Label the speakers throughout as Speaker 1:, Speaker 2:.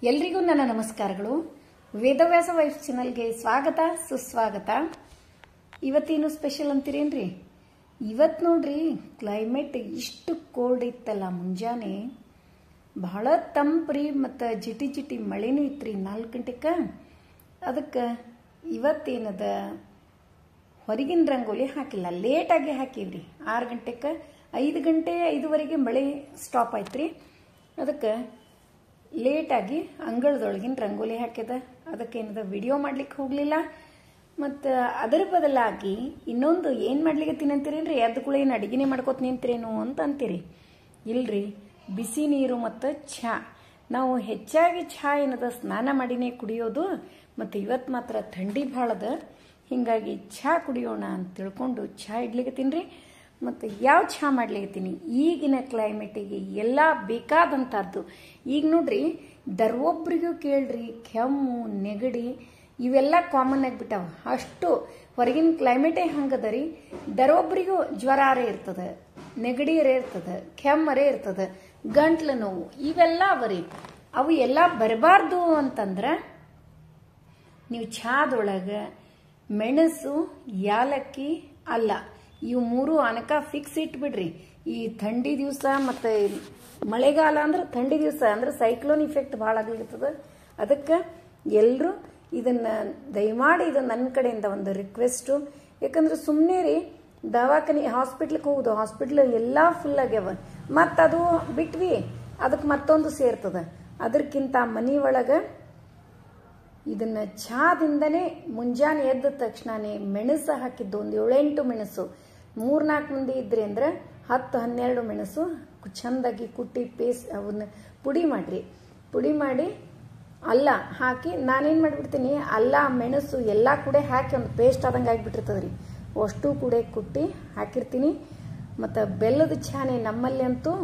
Speaker 1: ಎಲ್ರಿಗೂ ನನ್ನ ನಮಸ್ಕಾರಗಳು. ವೇದವ್ಯಾಸ ವೈಫ್ ಚಾನಲ್ಗೆ ಸ್ವಾಗತ ಸುಸ್ವಾಗತ. ಇವತ್ತೇನು ಸ್ಪೆಷಲ್ ಅಂತೀರೇನ್ರಿ? ಇವತ್ತು ನೋಡ್ರಿ, ಕ್ಲೈಮೇಟ್ ಇಷ್ಟು ಕೋಲ್ಡ್ ಇತ್ತಲ್ಲ, ಮುಂಜಾನೆ ಬಹಳ ತಂಪ್ರಿ, ಮತ್ತು ಜಿಟಿ ಜಿಟಿ ಮಳೆನೂ ಇತ್ರಿ 4 ಗಂಟೆಗೆ. ಅದಕ್ಕೆ ಇವತ್ತೇನದ ಹೊರಗಿನ ರಂಗೋಲಿ ಹಾಕಿಲ್ಲ, ಲೇಟಾಗಿ ಹಾಕಿವ್ರಿ. 6 ಗಂಟೆಗೆ 5 ಗಂಟೆ 5:15 ಮಳೆ ಸ್ಟಾಪ್ ಆಯ್ತ್ರಿ. ಅದಕ್ಕೆ ಲೇಟಾಗಿ ಅಂಗಳದೊಳಗಿನ ರಂಗೋಲಿ ಹಾಕಿದ. ಅದಕ್ಕೇನದ ವಿಡಿಯೋ ಮಾಡ್ಲಿಕ್ಕೆ ಹೋಗಲಿಲ್ಲ. ಮತ್ತು ಅದರ ಬದಲಾಗಿ ಇನ್ನೊಂದು ಏನು ಮಾಡ್ಲಿಕ್ಕೆ ಅಂತೀರೇನ್ರಿ, ಅದು ಕೂಡ ಏನು ಅಡುಗೆನೇ ಮಾಡ್ಕೋತ ನಿಂತಿರೇನು ಅಂತ ಅಂತೀರಿ. ಇಲ್ರಿ, ಬಿಸಿ ನೀರು ಮತ್ತು ಚಹಾ. ನಾವು ಹೆಚ್ಚಾಗಿ ಚಹಾ ಏನದ ಸ್ನಾನ ಮಾಡಿನೇ ಕುಡಿಯೋದು. ಮತ್ತು ಇವತ್ತು ಮಾತ್ರ ಥಂಡಿ ಭಾಳದ, ಹೀಗಾಗಿ ಚಹಾ ಕುಡಿಯೋಣ ಅಂತ ತಿಳ್ಕೊಂಡು ಚಹಾ ಇಡ್ಲಿಕ್ಕತ್ತೀನಿ. ಮತ್ತು ಯಾವ ಚಹಾ ಮಾಡ್ಲಿಕ್ಕತ್ತೀನಿ, ಈಗಿನ ಕ್ಲೈಮೇಟಿಗೆ ಎಲ್ಲ ಬೇಕಾದಂಥದ್ದು. ಈಗ ನೋಡ್ರಿ, ದರ್ವೊಬ್ರಿಗೂ ಕೇಳ್ರಿ, ಕೆಮ್ಮು ನೆಗಡಿ ಇವೆಲ್ಲ ಕಾಮನ್ ಆಗಿಬಿಟ್ಟಾವ. ಅಷ್ಟು ಹೊರಗಿನ ಕ್ಲೈಮೇಟೇ ಹಂಗದ ರೀ. ದರ್ವೊಬ್ರಿಗೂ ಜ್ವರರೇ ಇರ್ತದೆ, ನೆಗಡಿಯರೇ ಇರ್ತದೆ, ಕೆಮ್ಮರೇ ಇರ್ತದೆ, ಗಂಟ್ಲು ನೋವು ಇವೆಲ್ಲ ಅವರಿ. ಅವು ಎಲ್ಲ ಬರಬಾರ್ದು ಅಂತಂದ್ರೆ ನೀವು ಚಹಾದೊಳಗೆ ಮೆಣಸು, ಯಾಲಕ್ಕಿ, ಅಲ್ಲ ಇವು 3 ಅನಕ ಫಿಕ್ಸ್ ಇಟ್ಬಿಡ್ರಿ. ಈ ಥಂಡಿ ದಿವಸ ಮತ್ತು ಮಳೆಗಾಲ ಅಂದ್ರೆ ಥಂಡಿ ದಿವಸ ಅಂದ್ರೆ ಸೈಕ್ಲೋನ್ ಇಫೆಕ್ಟ್ ಭಾಳ ಆಗ್ಲಿರ್ತದೆ. ಅದಕ್ಕೆ ಎಲ್ಲರೂ ಇದನ್ನು ದಯಮಾಡಿ ಇದು ನನ್ನ ಕಡೆಯಿಂದ ಒಂದು ರಿಕ್ವೆಸ್ಟು. ಯಾಕಂದ್ರೆ ಸುಮ್ಮನೆ ರೀ ದವಾಖಾನೆ ಹಾಸ್ಪಿಟ್ಲಿಗೆ ಹೋಗುದು, ಹಾಸ್ಪಿಟ್ಲ್ ಎಲ್ಲ ಫುಲ್ ಆಗ್ಯಾವ. ಮತ್ತು ಅದು ಬಿಟ್ವಿ ಅದಕ್ಕೆ ಮತ್ತೊಂದು ಸೇರ್ತದೆ. ಅದಕ್ಕಿಂತ ಮನೆ ಒಳಗೆ ಇದನ್ನು ಚಹಾದಿಂದನೇ ಮುಂಜಾನೆ ಎದ್ದ ತಕ್ಷಣನೇ ಮೆಣಸು ಹಾಕಿದ್ದು, ಒಂದು 7-8 ಮೆಣಸು, 3-4 ಮಂದಿ ಇದ್ರಿ ಅಂದ್ರೆ 10-12 ಮೆಣಸು ಚಂದಾಗಿ ಕುಟ್ಟಿ ಅವನ್ನ ಪುಡಿ ಮಾಡ್ರಿ. ಪುಡಿ ಮಾಡಿ ಅಲ್ಲ ಹಾಕಿ, ನಾನೇನು ಮಾಡಿಬಿಡ್ತೀನಿ, ಅಲ್ಲ ಮೆಣಸು ಎಲ್ಲ ಕೂಡ ಹಾಕಿ ಒಂದು ಪೇಸ್ಟ್ ಆದಂಗೆ ಆಗಿಬಿಟ್ಟಿರ್ತದೆ ರೀ. ಅಷ್ಟು ಕೂಡ ಕುಟ್ಟಿ ಹಾಕಿರ್ತೀನಿ. ಮತ್ತು ಬೆಲ್ಲದ ಚಹಾನೆ ನಮ್ಮಲ್ಲಿ ಅಂತೂ,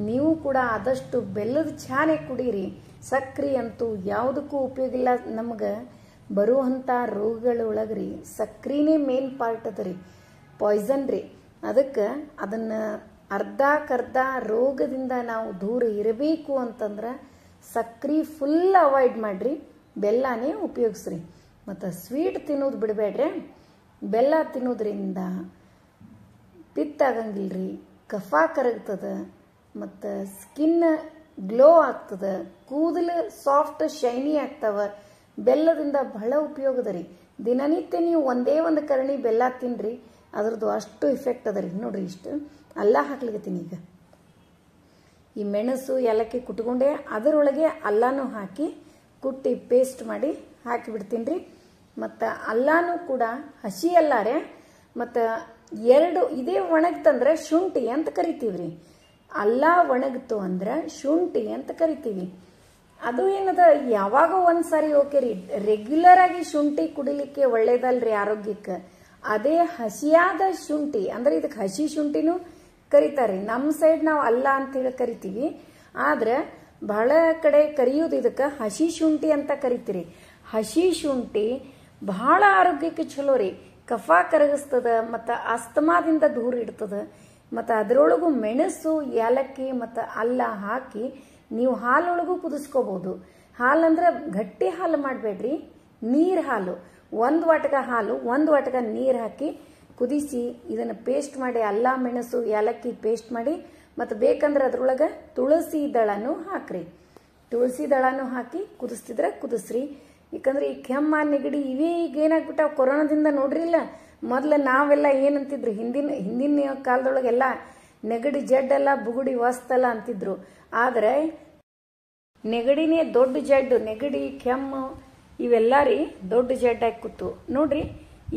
Speaker 1: ನೀವು ಕೂಡ ಆದಷ್ಟು ಬೆಲ್ಲದ ಚಹಾನೆ ಕುಡೀರಿ. ಸಕ್ರೆ ಅಂತೂ ಯಾವುದಕ್ಕೂ ಉಪಯೋಗ ಇಲ್ಲ. ನಮ್ಗೆ ಬರುವಂಥ ರೋಗಗಳೊಳಗ್ರಿ ಸಕ್ರೆನೇ ಮೇನ್ ಪಾರ್ಟ್ ಅದ ರೀ, ಪಾಯ್ಸನ್ ರೀ. ಅದಕ್ಕೆ ಅದನ್ನು ಅರ್ಧಕ್ಕರ್ಧ ರೋಗದಿಂದ ನಾವು ದೂರ ಇರಬೇಕು ಅಂತಂದ್ರೆ ಸಕ್ರೆ ಫುಲ್ ಅವಾಯ್ಡ್ ಮಾಡಿರಿ, ಬೆಲ್ಲನೇ ಉಪಯೋಗಿಸ್ರಿ. ಮತ್ತು ಸ್ವೀಟ್ ತಿನ್ನೋದು ಬಿಡಬೇಡ್ರಿ. ಬೆಲ್ಲ ತಿನ್ನೋದ್ರಿಂದ ಪಿತ್ತ ಆಗಂಗಿಲ್ರಿ, ಕಫ ಕರಗ್ತದೆ, ಮತ್ತು ಸ್ಕಿನ್ ಗ್ಲೋ ಆಗ್ತದೆ, ಕೂದಲು ಸಾಫ್ಟ್ ಶೈನಿ ಆಗ್ತಾವ. ಬೆಲ್ಲದಿಂದ ಬಹಳ ಉಪಯೋಗದ ರೀ. ದಿನನಿತ್ಯ ನೀವು ಒಂದೇ ಒಂದು ಕರಣಿ ಬೆಲ್ಲ ತಿನ್ರಿ, ಅದ್ರದ್ದು ಅಷ್ಟು ಇಫೆಕ್ಟ್ ಅದ ರೀ. ನೋಡ್ರಿ, ಇಷ್ಟು ಅಲ್ಲ ಹಾಕ್ಲಿಕ್ಕತ್ತೀನಿ. ಈಗ ಈ ಮೆಣಸು ಏಲಕ್ಕಿ ಕುಟ್ಕೊಂಡೆ ಅದರೊಳಗೆ ಅಲ್ಲಾನು ಹಾಕಿ ಕುಟ್ಟಿ ಪೇಸ್ಟ್ ಮಾಡಿ ಹಾಕಿಬಿಡ್ತೀನಿ ರೀ. ಮತ್ತು ಅಲ್ಲಾನು ಕೂಡ ಹಸಿ ಅಲ್ಲಾರೆ. ಮತ್ತು 2 ಇದೇ ಒಣಗ್ತಂದ್ರೆ ಶುಂಠಿ ಅಂತ ಕರಿತೀವಿ ರೀ. ಅಲ್ಲ ಒಣಗ್ತು ಅಂದ್ರೆ ಶುಂಠಿ ಅಂತ ಕರಿತೀವಿ. ಅದು ಏನದ ಯಾವಾಗ ಒಂದ್ಸಾರಿ ಓಕೆ ರೀ. ರೆಗ್ಯುಲರ್ ಆಗಿ ಶುಂಠಿ ಕುಡಿಲಿಕ್ಕೆ ಒಳ್ಳೇದಲ್ರಿ ಆರೋಗ್ಯಕ್ಕೆ. ಅದೇ ಹಸಿಯಾದ ಶುಂಠಿ ಅಂದ್ರೆ ಇದಕ್ಕೆ ಹಸಿ ಶುಂಠಿನೂ ಕರಿತಾರೆ. ನಮ್ಮ ಸೈಡ್ ನಾವು ಅಲ್ಲ ಅಂತೇಳಿ ಕರಿತೀವಿ. ಆದ್ರೆ ಬಹಳ ಕಡೆ ಕರಿಯೋದು ಇದಕ್ಕೆ ಹಸಿ ಶುಂಠಿ ಅಂತ ಕರಿತೀರಿ. ಹಸಿ ಶುಂಠಿ ಬಹಳ ಆರೋಗ್ಯಕ್ಕೆ ಚಲೋ ರೀ. ಕಫ ಕರಗಿಸ್ತದ ಮತ್ತು ಅಸ್ತಮಾದಿಂದ ದೂರ ಇಡ್ತದ. ಮತ್ತು ಅದರೊಳಗೂ ಮೆಣಸು, ಏಲಕ್ಕಿ ಮತ್ತು ಅಲ್ಲ ಹಾಕಿ ನೀವು ಹಾಲೊಳಗೂ ಕುದಿಸ್ಕೋಬಹುದು. ಹಾಲಂದ್ರೆ ಗಟ್ಟಿ ಹಾಲು ಮಾಡಬೇಡ್ರಿ, ನೀರು ಹಾಲು. 1 ವಾಟಕ ಹಾಲು 1 ವಾಟಕ ನೀರು ಹಾಕಿ ಕುದಿಸಿ ಇದನ್ನು ಪೇಸ್ಟ್ ಮಾಡಿ, ಅಲ್ಲ ಮೆಣಸು ಏಲಕ್ಕಿ ಪೇಸ್ಟ್ ಮಾಡಿ, ಮತ್ತು ಬೇಕಂದ್ರೆ ಅದ್ರೊಳಗೆ ತುಳಸಿ ದಳನೂ ಹಾಕ್ರಿ. ತುಳಸಿ ದಳನೂ ಹಾಕಿ ಕುದಿಸ್ತಿದ್ರೆ ಕುದಿಸ್ರಿ. ಯಾಕಂದ್ರೆ ಈ ಕೆಮ್ಮ ನೆಗಡಿ ಇವೇ ಈಗ ಏನಾಗ್ಬಿಟ್ಟಾವ ಕೊರೋನಾದಿಂದ. ನೋಡ್ರಿ, ಇಲ್ಲ ಮೊದಲು ನಾವೆಲ್ಲ ಏನಂತಿದ್ರು, ಹಿಂದಿನ ಕಾಲದೊಳಗೆಲ್ಲ ನೆಗಡಿ ಜಡ್ಡೆಲ್ಲ ಬುಗುಡಿ ವಸ್ತಲ್ಲ ಅಂತಿದ್ರು. ಆದರೆ ನೆಗಡಿನೇ ದೊಡ್ಡ ಜಡ್ಡು. ನೆಗಡಿ ಕೆಮ್ಮು ಇವೆಲ್ಲ ರೀ ದೊಡ್ಡ ಜಡ್ಡಾಗಿ ಕೂತು. ನೋಡ್ರಿ,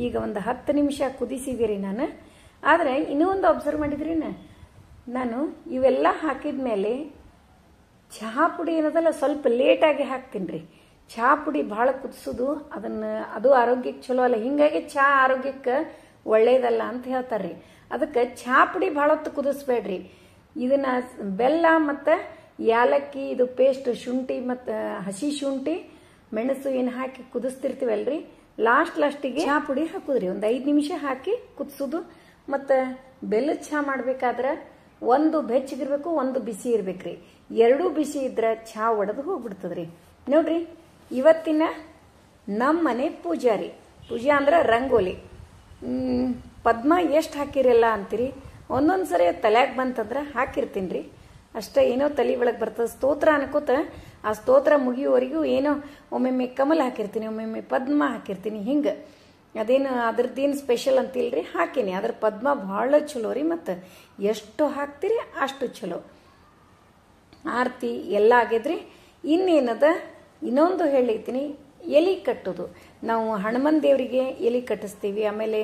Speaker 1: ಈಗ ಒಂದು 10 ನಿಮಿಷ ಕುದಿಸಿದಿರಿ ನಾನು. ಆದರೆ ಇನ್ನೂ ಒಂದು ಅಬ್ಸರ್ವ್ ಮಾಡಿದ್ರಿ, ನಾನು ಇವೆಲ್ಲ ಹಾಕಿದ ಮೇಲೆ ಚಹಾ ಪುಡಿ ಏನದಲ್ಲ ಸ್ವಲ್ಪ ಲೇಟಾಗಿ ಹಾಕ್ತೀನಿ ರೀ. ಚಹಾ ಪುಡಿ ಭಾಳ ಕುದಿಸೋದು ಅದು ಆರೋಗ್ಯಕ್ಕೆ ಚಲೋ ಅಲ್ಲ. ಹಿಂಗಾಗಿ ಚಹಾ ಆರೋಗ್ಯಕ್ಕೆ ಒಳ್ಳೇದಲ್ಲ ಅಂತ ಹೇಳ್ತಾರ್ರಿ. ಅದಕ್ಕೆ ಚಹಾ ಪುಡಿ ಭಾಳ ಹೊತ್ತು ಕುದಿಸ್ಬೇಡ್ರಿ. ಇದನ್ನ ಬೆಲ್ಲ ಮತ್ತು ಯಾಲಕ್ಕಿ ಇದು ಪೇಸ್ಟ್, ಶುಂಠಿ ಮತ್ತು ಹಸಿ ಶುಂಠಿ ಮೆಣಸು ಏನು ಹಾಕಿ ಕುದಿಸ್ತಿರ್ತೀವಲ್ರಿ, ಲಾಸ್ಟಿಗೆ ಚಹಾ ಪುಡಿ ಹಾಕುದ್ರಿ. ಒಂದು 5 ನಿಮಿಷ ಹಾಕಿ ಕುದಿಸೋದು. ಮತ್ತು ಬೆಲ್ಲದ ಚಹಾ ಮಾಡ್ಬೇಕಾದ್ರೆ ಒಂದು ಬೆಚ್ಚಗಿರ್ಬೇಕು, ಒಂದು ಬಿಸಿ ಇರ್ಬೇಕ್ರಿ. 2 ಬಿಸಿ ಇದ್ರೆ ಚಹಾ ಒಡೆದು ಹೋಗ್ಬಿಡ್ತದ್ರಿ. ನೋಡ್ರಿ, ಇವತ್ತಿನ ನಮ್ಮನೆ ಪೂಜಾರಿ, ಪೂಜೆ ಅಂದ್ರೆ ರಂಗೋಲಿ. ಪದ್ಮ ಎಷ್ಟು ಹಾಕಿರಲ್ಲ ಅಂತೀರಿ, ಒಂದೊಂದು ಸರಿ ತಲೆಯಾಗ ಬಂತಂದ್ರೆ ಹಾಕಿರ್ತೀನಿ ರೀ. ಅಷ್ಟೇ, ಏನೋ ತಲೆ ಒಳಗೆ ಬರ್ತದೆ. ಸ್ತೋತ್ರ ಅನ್ಕೋತ ಆ ಸ್ತೋತ್ರ ಮುಗಿಯುವವರೆಗೂ ಏನೋ ಒಮ್ಮೊಮ್ಮೆ ಕಮಲ ಹಾಕಿರ್ತೀನಿ, ಒಮ್ಮೊಮ್ಮೆ ಪದ್ಮ ಹಾಕಿರ್ತೀನಿ. ಹಿಂಗೆ ಅದೇನು ಅದ್ರದ್ದೇನು ಸ್ಪೆಷಲ್ ಅಂತಿಲ್ರಿ, ಹಾಕೀನಿ. ಅದ್ರ ಪದ್ಮ ಭಾಳ ಚಲೋ ರೀ. ಮತ್ತು ಎಷ್ಟು ಹಾಕ್ತೀರಿ ಅಷ್ಟು ಚಲೋ. ಆರತಿ ಎಲ್ಲ ಆಗ್ಯದ್ರಿ. ಇನ್ನೇನದ, ಇನ್ನೊಂದು ಹೇಳಿರ್ತೀನಿ, ಎಲೆ ಕಟ್ಟೋದು. ನಾವು ಹನುಮನ್ ದೇವರಿಗೆ ಎಲೆ ಕಟ್ಟಿಸ್ತೀವಿ, ಆಮೇಲೆ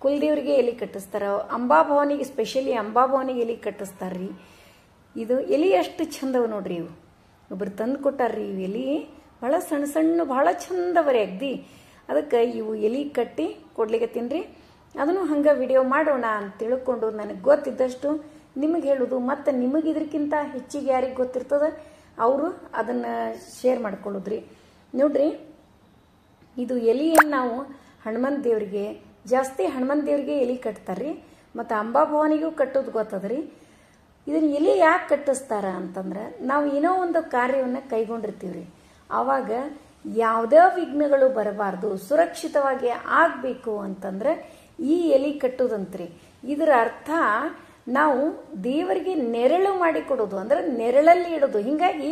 Speaker 1: ಕುಲದೇವರಿಗೆ ಎಲೆ ಕಟ್ಟಿಸ್ತಾರ, ಅಂಬಾಭವನಿಗೆ ಸ್ಪೆಷಲಿ ಅಂಬಾಭವನಿಗೆ ಎಲೆ ಕಟ್ಟಿಸ್ತಾರ್ರಿ. ಇದು ಎಲೆ ಎಷ್ಟು ಚಂದವ ನೋಡ್ರಿ. ಇವು ಒಬ್ರು ತಂದು ಕೊಟ್ಟಾರ್ರಿ. ಇವು ಎಲೆ ಭಾಳ ಸಣ್ಣ ಸಣ್ಣ, ಭಾಳ ಚಂದವರಿ ಅಗ್ದಿ. ಅದಕ್ಕೆ ಇವು ಎಲೆ ಕಟ್ಟಿ ಕೊಡ್ಲಿಕ್ಕೆ ತಿನ್ರಿ. ಅದನ್ನು ಹಂಗೆ ವಿಡಿಯೋ ಮಾಡೋಣ ಅಂತ ತಿಳ್ಕೊಂಡು ನನಗೆ ಗೊತ್ತಿದ್ದಷ್ಟು ನಿಮಗೆ ಹೇಳೋದು. ಮತ್ತು ನಿಮಗೆ ಇದಕ್ಕಿಂತ ಹೆಚ್ಚಿಗೆ ಯಾರಿಗೆ ಗೊತ್ತಿರ್ತದೆ ಅವರು ಅದನ್ನು ಶೇರ್ ಮಾಡ್ಕೊಳ್ಳೋದ್ರಿ. ನೋಡ್ರಿ, ಇದು ಎಲೆಯನ್ನು ನಾವು ಹನುಮನ್ ದೇವರಿಗೆ ಜಾಸ್ತಿ, ಹನುಮನ್ ದೇವರಿಗೆ ಎಲೆ ಕಟ್ತಾರ್ರಿ. ಮತ್ತು ಅಂಬಾಭವನಿಗೂ ಕಟ್ಟೋದು ಗೊತ್ತದ್ರಿ. ಇದನ್ನ ಎಲೆ ಯಾಕೆ ಕಟ್ಟಿಸ್ತಾರ ಅಂತಂದ್ರೆ, ನಾವು ಏನೋ ಒಂದು ಕಾರ್ಯವನ್ನು ಕೈಗೊಂಡಿರ್ತೀವಿ ರೀ. ಆವಾಗ ಯಾವುದೇ ವಿಘ್ನಗಳು ಬರಬಾರ್ದು, ಸುರಕ್ಷಿತವಾಗಿ ಆಗಬೇಕು ಅಂತಂದ್ರೆ ಈ ಎಲೆ ಕಟ್ಟೋದಂತ್ರಿ. ಇದರ ಅರ್ಥ ನಾವು ದೇವರಿಗೆ ನೆರಳು ಮಾಡಿ ಕೊಡೋದು, ಅಂದ್ರೆ ನೆರಳಲ್ಲಿ ಇಡೋದು. ಹಿಂಗಾಗಿ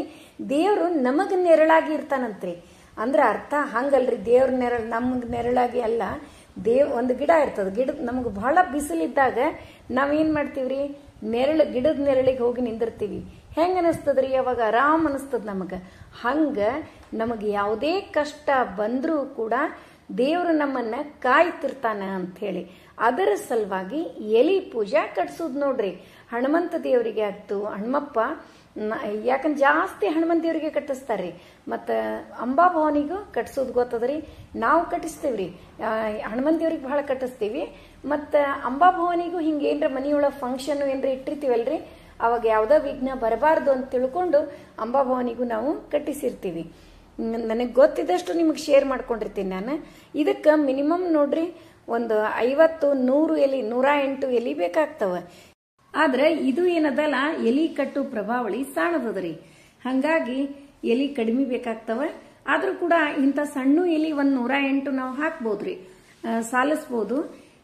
Speaker 1: ದೇವರು ನಮಗೆ ನೆರಳಾಗಿ ಇರ್ತಾನಂತ್ರಿ. ಅಂದ್ರೆ ಅರ್ಥ ಹಂಗಲ್ರಿ, ದೇವ್ರ ನೆರಳು ನಮಗೆ ನೆರಳಾಗಿ ಅಲ್ಲ. ಒಂದು ಗಿಡ ಇರ್ತದೆ, ಗಿಡದ ನಮಗೆ ಬಹಳ ಬಿಸಿಲಿದ್ದಾಗ ನಾವೇನು ಮಾಡ್ತೀವ್ರಿ, ಗಿಡದ ನೆರಳಿಗೆ ಹೋಗಿ ನಿಂದಿರ್ತೀವಿ. ಹೆಂಗೆ ಅನಿಸ್ತದ್ರಿ, ಅವಾಗ ಆರಾಮ್ ಅನಿಸ್ತದ ನಮಗೆ. ಹಂಗೆ ನಮಗೆ ಯಾವುದೇ ಕಷ್ಟ ಬಂದರೂ ಕೂಡ ದೇವರು ನಮ್ಮನ್ನ ಕಾಯ್ತಿರ್ತಾನ ಅಂತ ಹೇಳಿ ಅದರ ಸಲುವಾಗಿ ಎಲಿ ಪೂಜಾ ಕಟ್ಸೋದು ನೋಡ್ರಿ. ಹನುಮಂತ ದೇವರಿಗೆ ಆಗ್ತು, ಹನುಮಪ್ಪ ಯಾಕಂದ್ರೆ ಜಾಸ್ತಿ ಹನುಮಂತ ದೇವರಿಗೆ ಕಟ್ಟಿಸ್ತಾರ್ರಿ. ಮತ್ತು ಅಂಬಾಭವನಿಗೂ ಕಟ್ಸೋದು ಗೊತ್ತದ್ರಿ. ನಾವು ಕಟ್ಟಿಸ್ತೇವ್ರಿ, ಹನುಮಂತ ದೇವ್ರಿಗೆ ಬಹಳ ಕಟ್ಟಿಸ್ತೀವಿ. ಮತ್ತು ಅಂಬಾಭವನಿಗೂ ಹಿಂಗೆ ಏನರ ಮನೆಯೊಳಗೆ ಫಂಕ್ಷನ್ ಏನರ ಇಟ್ಟಿರ್ತೀವಲ್ರಿ, ಅವಾಗ ಯಾವುದೋ ವಿಘ್ನ ಬರಬಾರ್ದು ಅಂತ ತಿಳ್ಕೊಂಡು ಅಂಬಾಭವನಿಗೂ ನಾವು ಕಟ್ಟಿಸಿರ್ತೀವಿ. ನನಗೆ ಗೊತ್ತಿದ್ದಷ್ಟು ನಿಮಗೆ ಶೇರ್ ಮಾಡ್ಕೊಂಡಿರ್ತೀನಿ ನಾನು. ಇದಕ್ಕೆ ಮಿನಿಮಮ್ ನೋಡ್ರಿ ಒಂದು 50-100 ಎಲೆ, 108 ಎಲೆ ಬೇಕಾಗ್ತವ. ಆದ್ರೆ ಇದು ಏನದಲ್ಲ, ಎಲೆ ಕಟ್ಟು ಪ್ರಭಾವಳಿ ಸಾಣದದ್ರಿ. ಹಂಗಾಗಿ ಎಲೆ ಕಡಿಮೆ ಬೇಕಾಗ್ತವ. ಆದ್ರೂ ಕೂಡ ಇಂಥ ಸಣ್ಣ ಎಲೆ ಒಂದು 108 ನಾವು ಹಾಕ್ಬೋದ್ರಿ, ಸಾಲಿಸ್ಬೋದು.